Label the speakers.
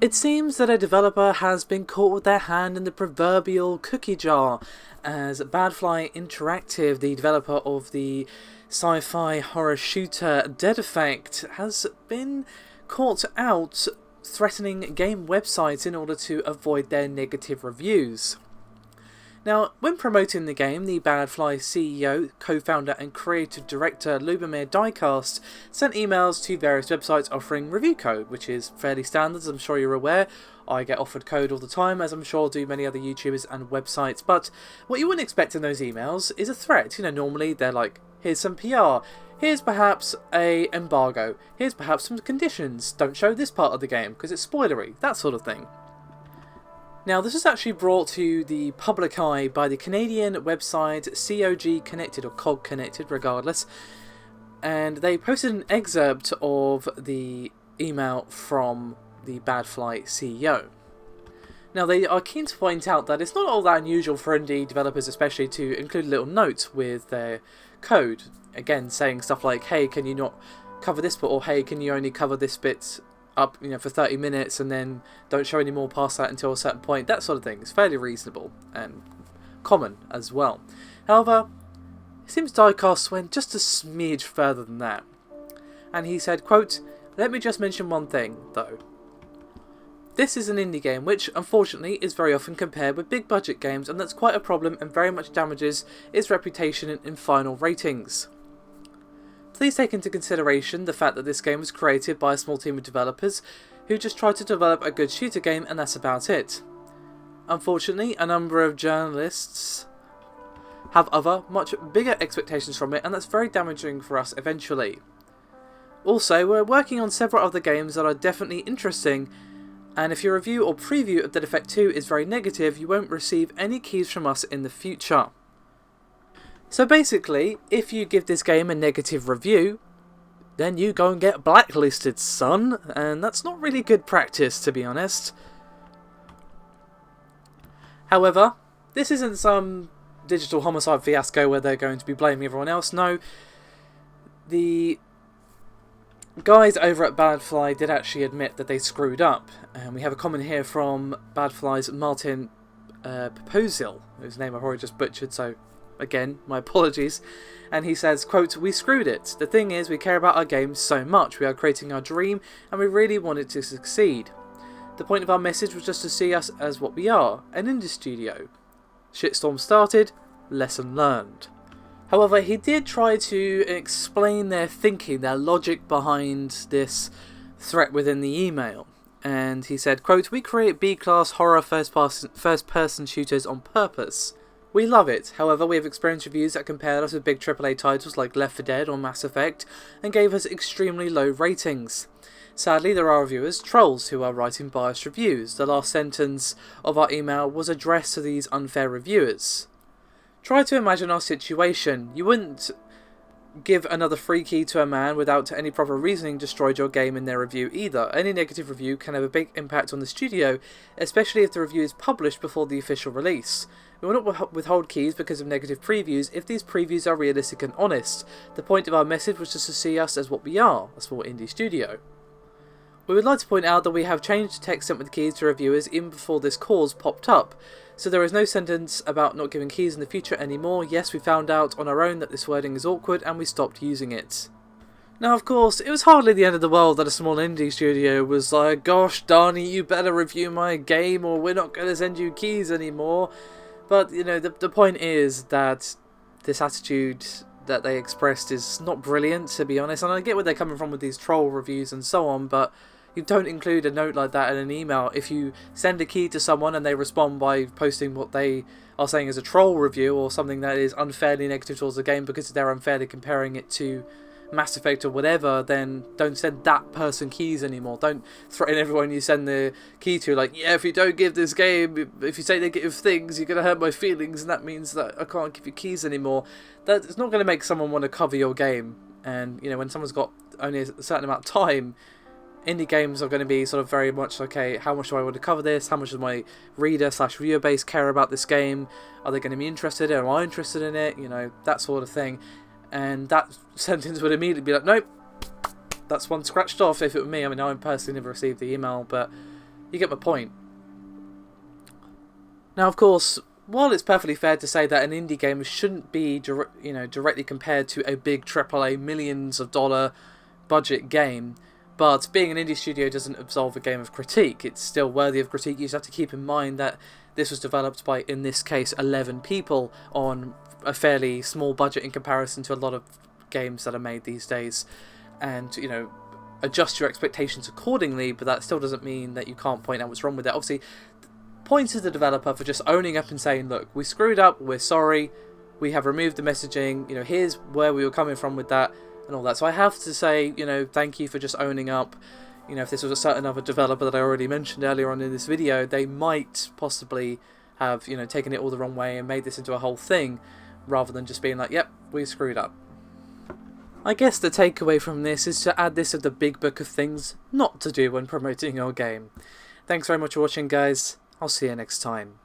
Speaker 1: It seems that a developer has been caught with their hand in the proverbial cookie jar, as BadFly Interactive, the developer of the sci-fi horror shooter Dead Effect, has been caught out threatening game websites in order to avoid their negative reviews. Now, when promoting the game, the BadFly CEO, co-founder and creative director Lubomir Diecast sent emails to various websites offering review code, which is fairly standard, as I'm sure you're aware. I get offered code all the time, as I'm sure do many other YouTubers and websites, but what you wouldn't expect in those emails is a threat. Normally they're like, here's some PR, here's perhaps a embargo, here's perhaps some conditions, don't show this part of the game because it's spoilery, that sort of thing. Now, this was actually brought to the public eye by the Canadian website COG Connected, or COG Connected, regardless, and they posted an excerpt of the email from the BadFly CEO. Now, they are keen to point out that it's not all that unusual for indie developers especially to include a little note with their code, again saying stuff like, hey, can you not cover this bit, or hey, can you only cover this bit up, for 30 minutes and then don't show any more past that until a certain point. That sort of thing is fairly reasonable and common as well. However, it seems Diecast went just a smidge further than that. And he said, quote, "Let me just mention one thing, though. This is an indie game which, unfortunately, is very often compared with big budget games, and that's quite a problem and very much damages its reputation in final ratings. Please take into consideration the fact that this game was created by a small team of developers who just tried to develop a good shooter game, and that's about it. Unfortunately, a number of journalists have other, much bigger expectations from it, and that's very damaging for us eventually. Also, we're working on several other games that are definitely interesting, and if your review or preview of Dead Effect 2 is very negative, you won't receive any keys from us in the future." So basically, if you give this game a negative review, then you go and get blacklisted, son, and that's not really good practice, to be honest. However, this isn't some digital homicide fiasco where they're going to be blaming everyone else. No, the guys over at BadFly did actually admit that they screwed up, and we have a comment here from BadFly's Martin Popozil, whose name I've already just butchered, so again, my apologies. And he says, quote, "We screwed it. The thing is, we care about our games so much. We are creating our dream, and we really want it to succeed. The point of our message was just to see us as what we are, an indie studio. Shitstorm started, lesson learned." However, he did try to explain their thinking, their logic behind this threat within the email. And he said, quote, "We create B-class horror first-person shooters on purpose. We love it. However, we have experienced reviews that compared us with big AAA titles like Left 4 Dead or Mass Effect and gave us extremely low ratings. Sadly, there are reviewers, trolls, who are writing biased reviews. The last sentence of our email was addressed to these unfair reviewers. Try to imagine our situation. You wouldn't give another free key to a man without any proper reasoning destroyed your game in their review either. Any negative review can have a big impact on the studio, especially if the review is published before the official release. We will not withhold keys because of negative previews if these previews are realistic and honest. The point of our message was just to see us as what we are, a small indie studio. We would like to point out that we have changed the text sent with keys to reviewers even before this cause popped up, so there is no sentence about not giving keys in the future anymore. Yes, we found out on our own that this wording is awkward and we stopped using it." Now, of course, it was hardly the end of the world that a small indie studio was like, "Gosh darn it, you better review my game or we're not going to send you keys anymore." But, the point is that this attitude that they expressed is not brilliant, to be honest. And I get where they're coming from with these troll reviews and so on, but you don't include a note like that in an email. If you send a key to someone and they respond by posting what they are saying is a troll review or something that is unfairly negative towards the game because they're unfairly comparing it to Mass Effect or whatever, then don't send that person keys anymore. Don't threaten everyone you send the key to, like, yeah, if you don't give this game, if you say negative things, you're going to hurt my feelings, and that means that I can't give you keys anymore. That's not going to make someone want to cover your game. And, when someone's got only a certain amount of time, indie games are going to be sort of very much, okay, how much do I want to cover this? How much does my reader/viewer base care about this game? Are they going to be interested? Am I interested in it? That sort of thing. And that sentence would immediately be like, nope, that's one scratched off if it were me. I mean, I personally never received the email, but You get my point. Now, of course, while it's perfectly fair to say that an indie game shouldn't be directly compared to a big AAA millions of dollar budget game, but being an indie studio doesn't absolve a game of critique. It's still worthy of critique. You just have to keep in mind that this was developed by, in this case, 11 people on a fairly small budget in comparison to a lot of games that are made these days. And, adjust your expectations accordingly, but that still doesn't mean that you can't point out what's wrong with it. Obviously, point to the developer for just owning up and saying, look, we screwed up, we're sorry, we have removed the messaging, here's where we were coming from with that, and all that. So I have to say, thank you for just owning up. If this was a certain other developer that I already mentioned earlier on in this video, they might possibly have, taken it all the wrong way and made this into a whole thing, rather than just being like, yep, we screwed up. I guess the takeaway from this is to add this to the big book of things not to do when promoting your game. Thanks very much for watching, guys. I'll see you next time.